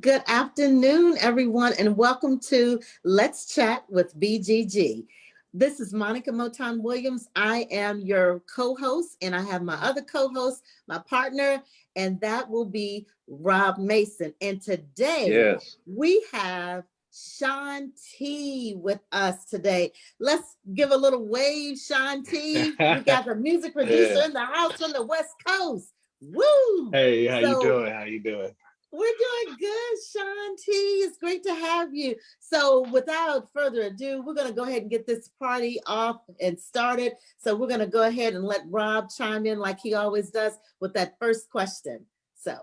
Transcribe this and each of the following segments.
Good afternoon, everyone, and welcome to Let's Chat with BGG. This is Monica Motown Williams. I am your co-host, and I have my other co-host, my partner, and that will be Rob Mason. And today Yes. we have Sean Teej with us today. Let's give a little wave, Sean Teej. We got the music producer Yeah. in the house from the West Coast. Woo! Hey, how you So doing? How you doing? we're doing good, Sean T. It's great to have you. So without further ado, we're going to go ahead and get this party off and started. So we're going to go ahead and let Rob chime in like he always does with that first question. So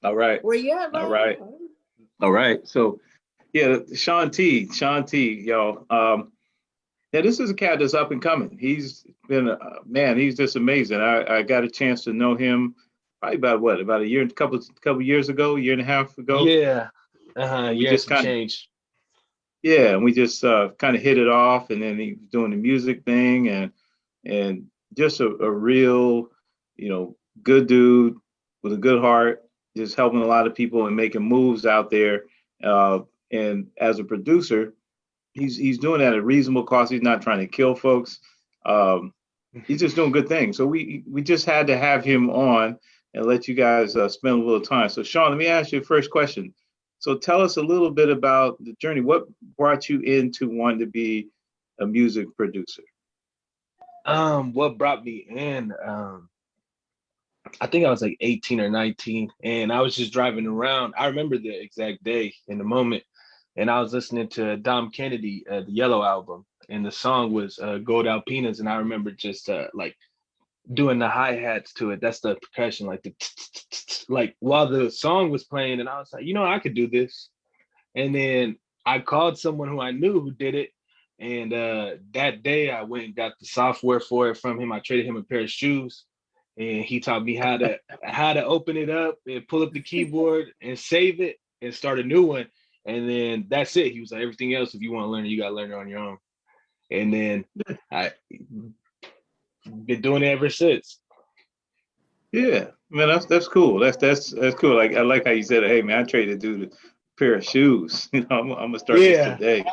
All right. where you at, All Rob? right. All right. So yeah, Sean T, y'all. Yeah, this is a cat that's up and coming. He's been man, he's just amazing. I got a chance to know him probably about a year, couple years ago, year and a half ago. Yeah. And we Yeah, just some kind of change. yeah, and we just kind of hit it off, and then he was doing the music thing, and just a real, you know, good dude with a good heart, just helping a lot of people and making moves out there. Uh, and as a producer, he's doing that at a reasonable cost. He's not trying to kill folks. Um, he's just doing good things. So we just had to have him on and let you guys spend a little time. So Sean, let me ask you a first question. So tell us a little bit about the journey. What brought you into wanting to be a music producer? What brought me in? I think I was like 18 or 19, and I was just driving around. I remember the exact day in the moment, and I was listening to Dom Kennedy, the Yellow album, and the song was Gold Alpinas, and I remember just like doing the hi-hats to it. That's the percussion, like the like while the song was playing, and I was like, I could do this. And then I called someone who I knew who did it. And that day I went and got the software for it from him. I traded him a pair of shoes, and he taught me how to open it up and pull up the keyboard and save it and start a new one. And then that's it. He was like, everything else, if you want to learn it, you got to learn it on your own. And then I been doing it ever since. Yeah, man, that's cool. That's cool. Like I like how you said, hey man, I traded dude a pair of shoes. I'm gonna start this Yeah, today.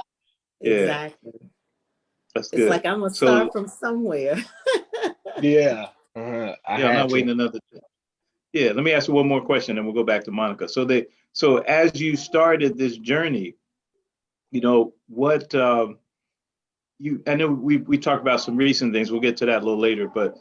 Yeah, Exactly. that's It's good. like I'm going to So start from somewhere. yeah. I yeah, I'm had not to. waiting another. Yeah, let me ask you one more question, and we'll go back to Monica. So as you started this journey, what I know we talked about some recent things. We'll get to that a little later, but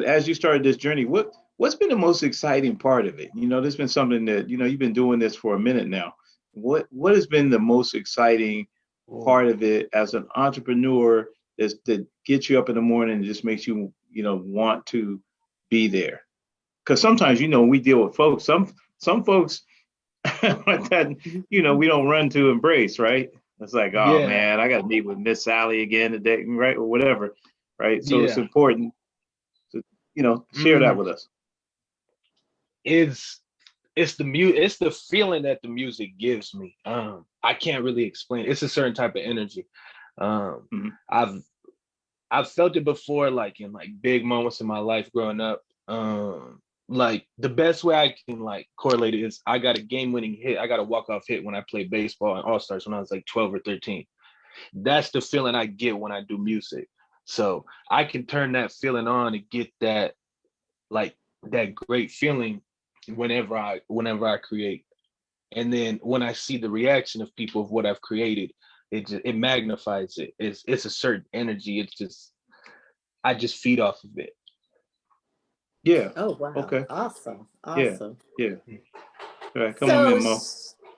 as you started this journey, what's been the most exciting part of it? There's been something that you've been doing this for a minute now. What has been the most exciting Ooh. part of it as an entrepreneur that gets you up in the morning and just makes you want to be there? Because sometimes we deal with folks. Some folks that we don't run to embrace, right? It's like, oh Yeah, man, I got to meet with Miss Sally again today, right, or whatever, right? So it's yeah. important to share that Mm. with us. It's it's the feeling that the music gives me. I can't really explain it. It's a certain type of energy. Um, Hmm. I've I've felt it before, like in like big moments in my life growing up. Like the best way I can like correlate it is I got a game-winning hit. I got a walk-off hit when I played baseball in All Stars when I was like 12 or 13. That's the feeling I get when I do music. So I can turn that feeling on and get like that great feeling whenever I create. And then when I see the reaction of people of what I've created, it magnifies it. It's a certain energy. It's just I just feed off of it. Yeah. Oh, wow. Okay. Awesome. Yeah. Awesome. Yeah. All right. Come on So, in, Mo.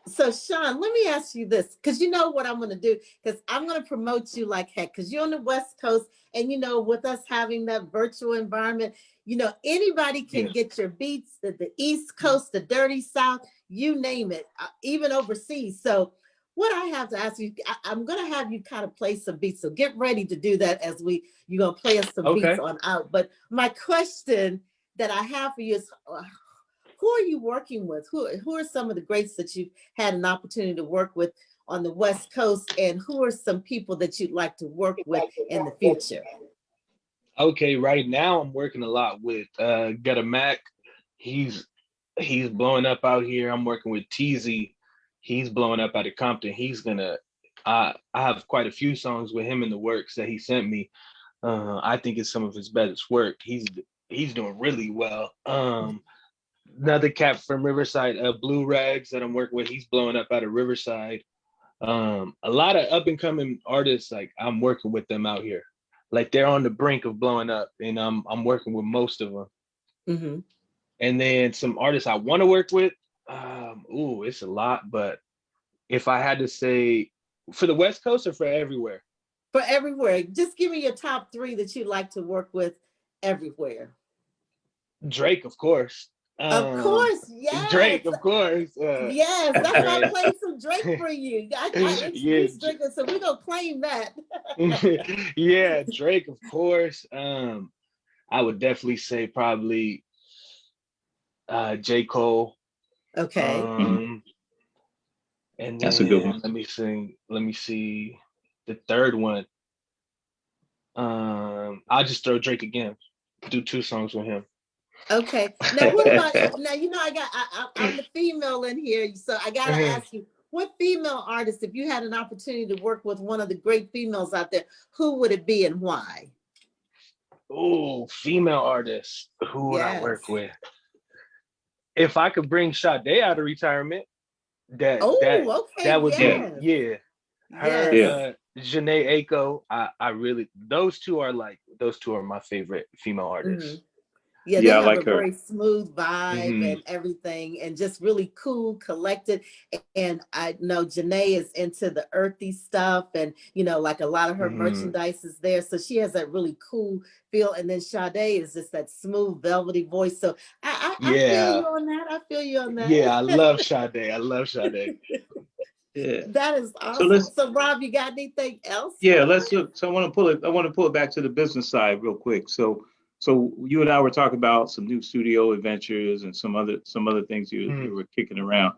so Sean, let me ask you this, because you know what I'm going to do, because I'm going to promote you like heck, because you're on the West Coast, and with us having that virtual environment, anybody can Yeah. get your beats. The East Coast, the Dirty South, you name it, even overseas. So, what I have to ask you, I'm going to have you kind of play some beats. So get ready to do that as you're going to play us some beats Okay. on out. But my question that I have for you is, who are you working with? Who are some of the greats that you've had an opportunity to work with on the West Coast, and who are some people that you'd like to work with in the future? Okay. Right now I'm working a lot with Get a Mac. He's he's blowing up out here. I'm working with TZ. He's blowing up out of Compton. He's gonna. I have quite a few songs with him in the works that he sent me. I think it's some of his best work. He's doing really well. Another cat from Riverside, Blue Rags, that I'm working with. He's blowing up out of Riverside. A lot of up and coming artists, like I'm working with them out here. Like they're on the brink of blowing up, and I'm working with most of them. Mm-hmm. And then some artists I want to work with. It's a lot, but if I had to say for the West Coast or for everywhere? For everywhere. Just give me your top three that you'd like to work with everywhere. Drake, of course. Of course, yes. Drake, of course. Yes, that's why I Drake. played some Drake for you. I Yeah, introduced Drake, so we're gonna claim that. yeah, Drake, of course. I would definitely say probably J. Cole. Okay. And That's a good then one. let me see the third one. I'll just throw Drake again. Do 2 songs with him. Okay. Now, what about now? You know, I'm the female in here, so I gotta ask you, what female artist, if you had an opportunity to work with one of the great females out there, who would it be and why? Oh, female artists. Who would I Yes. work with? If I could bring Sade out of retirement, Oh, okay. that would be, Yes. yeah. Her, Yes. Janae Aiko. I really, those two are my favorite female artists. Mhm. Yeah, Yeah, they I have a like her. very smooth vibe Hmm. and everything, and just really cool, collected. And I know Janae is into the earthy stuff, and like a lot of her Hmm. merchandise is there. So she has that really cool feel. And then Sade is just that smooth, velvety voice. So I feel Yeah, you on that. I feel you on yeah. I that. love Sade. I love Sade. Yeah. That is So awesome. let's So Rob, you got anything else yeah, for let's us? look. So I want to pull it back to the business side real quick. So you and I were talking about some new studio adventures and some other things you Mm, were kicking around.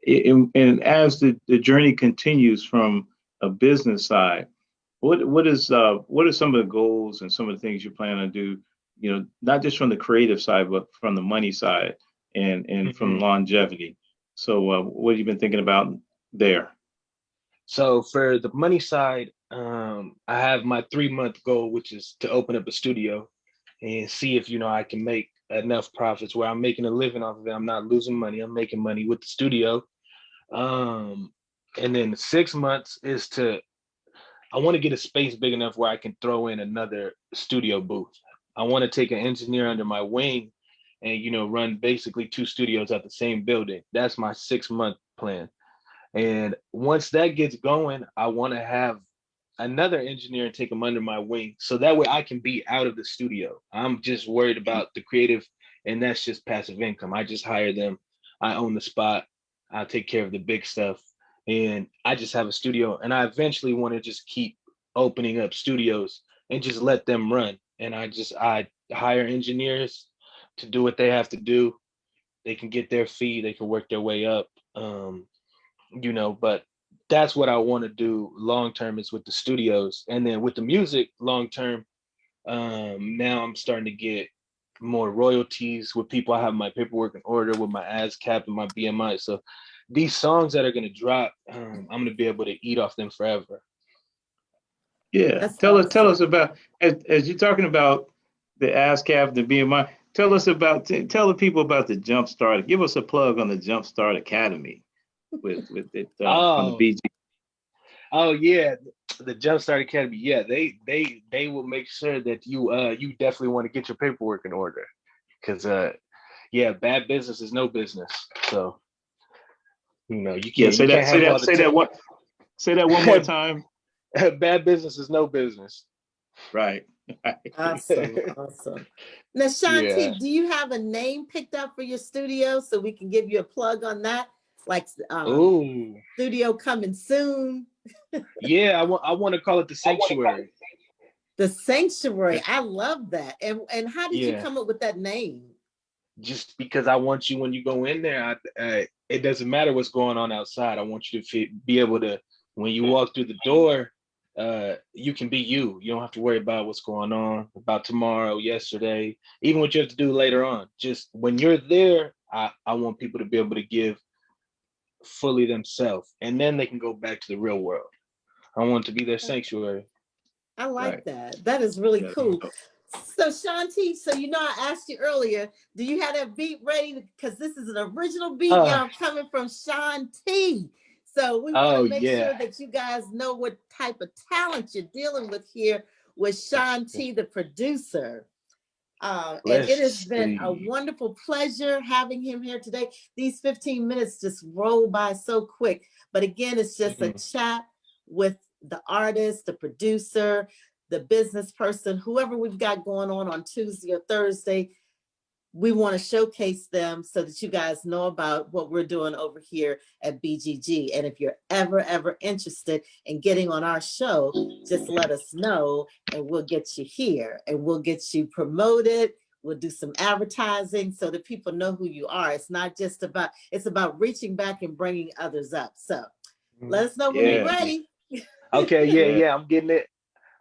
And as the journey continues from a business side, what are some of the goals and some of the things you plan to do, not just from the creative side, but from the money side and from mhm. longevity. So what have you been thinking about there? So for the money side, I have my 3-month goal, which is to open up a studio and see if I can make enough profits where I'm making a living off of it. I'm not losing money. I'm making money with the studio. Um, and then 6 months is I want to get a space big enough where I can throw in another studio booth. I want to take an engineer under my wing and run basically 2 studios at the same building. That's my 6-month plan. And once that gets going, I want to have another engineer and take them under my wing. So that way I can be out of the studio. I'm just worried about the creative, and that's just passive income. I just hire them. I own the spot. I take care of the big stuff. And I just have a studio. And I eventually want to just keep opening up studios and just let them run. And I hire engineers to do what they have to do. They can get their fee, they can work their way up. But that's what I want to do long term is with the studios. And then with the music long term, now I'm starting to get more royalties with people. I have my paperwork in order with my ASCAP and my BMI. So these songs that are going to drop, I'm going to be able to eat off them forever. Yeah, That's tell awesome. us about as you're talking about the ASCAP, the BMI. Tell us about tell the people about the Jump Start. Give us a plug on the Jump Start Academy with it from the Oh, BG. oh yeah, the Jumpstart Academy. Yeah, they will make sure that you definitely want to get your paperwork in order because yeah, bad business is no business. So you Yeah, you can't have all the say that one say that one more time. bad business is no business. Right. Awesome. Awesome. Now, Sean Yeah. T, do you have a name picked up for your studio so we can give you a plug on that? Like Oh, studio coming soon. yeah. I want to call it the Sanctuary. The Sanctuary. I love that. And how did you Yeah, come up with that name? just because I want you when you go in there. It doesn't matter what's going on outside. I want you to be able to when you walk through the door. You can be you. You don't have to worry about what's going on about tomorrow, yesterday, even what you have to do later on. Just when you're there, I want people to be able to give fully themselves, and then they can go back to the real world. I want to be their sanctuary. I like Right. that. That is really Yeah. cool. So Sean Teej, so I asked you earlier, do you have that beat ready? Because this is an original beat, Uh, y'all, coming from Sean Teej. So we want oh to make yeah. sure that you guys know what type of talent you're dealing with here with Sean Teej, the producer. And it has Let's been a see. wonderful pleasure having him here today. These 15 minutes just roll by so quick. But again, it's just a Mhm. chat with the artist, the producer, the business person, whoever we've got going on Tuesday or Thursday. We want to showcase them so that you guys know about what we're doing over here at BGG. And if you're ever interested in getting on our show, just let us know and we'll get you here and we'll get you promoted. We'll do some advertising so that people know who you are. It's not just about, it's about reaching back and bringing others up. So let us know when you're Yeah. ready. Okay, yeah, Yeah. yeah, I'm getting it.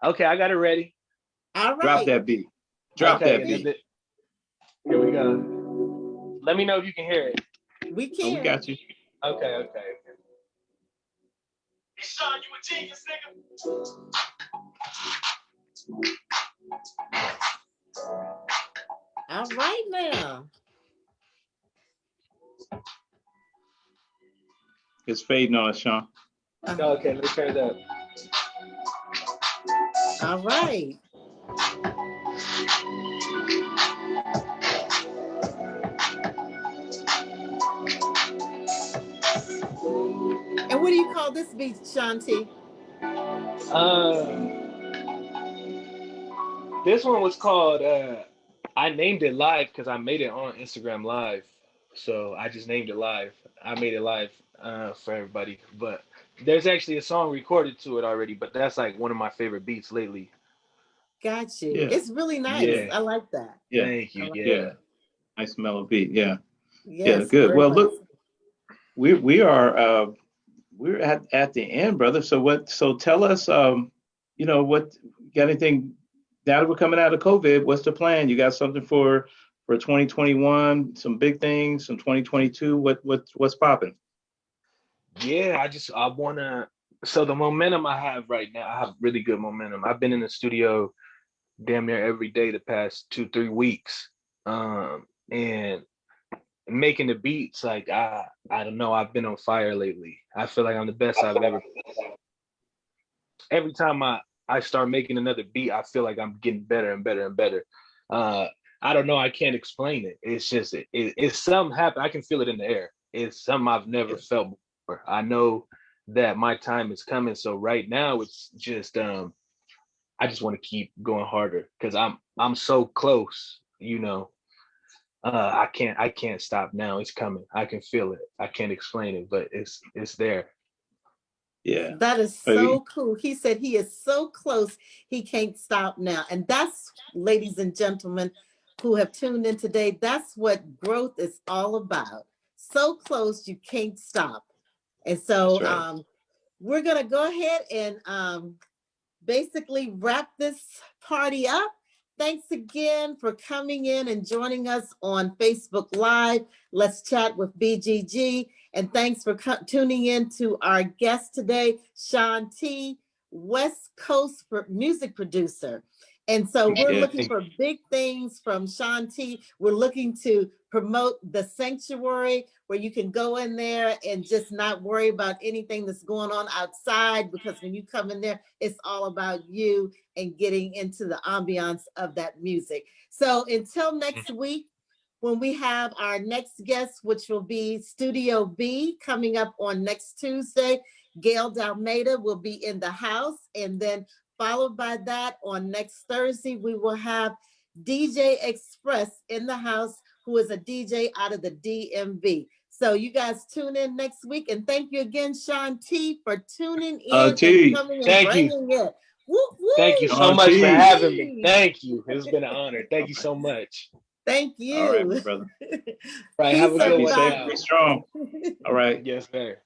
Okay, I got it ready. All Drop right. that beat. Drop Drop the Okay, that and then beat. beat. here we go. Let me know if you can hear it. We Oh, we can. got you. Okay, okay. Hey, Sean, you a genius, All right now. It's fading on us, Sean. nigga. Okay, let me turn it up. All right. And what do you call this beat, Shanti? Um, this one was called. I named it live because I made it on Instagram Live, so I just named it live. I made it live for everybody, but there's actually a song recorded to it already. But that's like one of my favorite beats lately. Got you. Yeah. It's really nice. Yeah, I like that. Yeah. thank I you. like Yeah. Yeah. Nice mellow beat. Yeah. Yeah. Yes, Good. very Well, much. look, we are we're at the end, brother. So what? So tell us, what got anything now that we're coming out of COVID? What's the plan? You got something for 2021? Some big things. Some 2022. What's popping? Yeah, I wanna. So the momentum I have right now, I have really good momentum. I've been in the studio damn near every day the past 2 3 weeks, and making the beats. Like I don't know. I've been on fire lately. I feel like I'm the best I've ever. Every time I start making another beat, I feel like I'm getting better and better and better. Uh, I don't know. I can't explain it. It's just it's something happen. I can feel it in the air. It's something I've never Yeah. felt before. I know that my time is coming. So right now it's just I just want to keep going harder because I'm so close. I can't stop now. It's coming. I can feel it. I can't explain it, but it's there. Yeah. That is so cool. He said he is so close, he can't stop now. And that's, ladies and gentlemen who have tuned in today, that's what growth is all about. So close, you can't stop. And That's so right. we're going to go ahead and basically wrap this party up. Thanks again for coming in and joining us on Facebook Live. Let's chat with BGG. And thanks for tuning in to our guest today, Sean T, West Coast music producer. And so we're Yeah. looking for big things from Sean T. We're looking to promote the sanctuary where you can go in there and just not worry about anything that's going on outside, because when you come in there, it's all about you and getting into the ambiance of that music. So until next week, when we have our next guest, which will be Studio B coming up on next Tuesday, Gail Dalmeda will be in the house. And then followed by that on next Thursday, we will have DJ Express in the house, who is a DJ out of the DMV. So you guys tune in next week. And thank you again, Sean T, for tuning in and T. coming and Thank you. bringing it. Woo, Thank you woo, so Sean much for Teej. having me. T. Thank you. It's been an honor. Thank All you right. so much. Thank All right, my you. brother. Right. Have Peace, a All right. good Be one, safe. everybody. y'all. Be strong. All right. Yes, sir.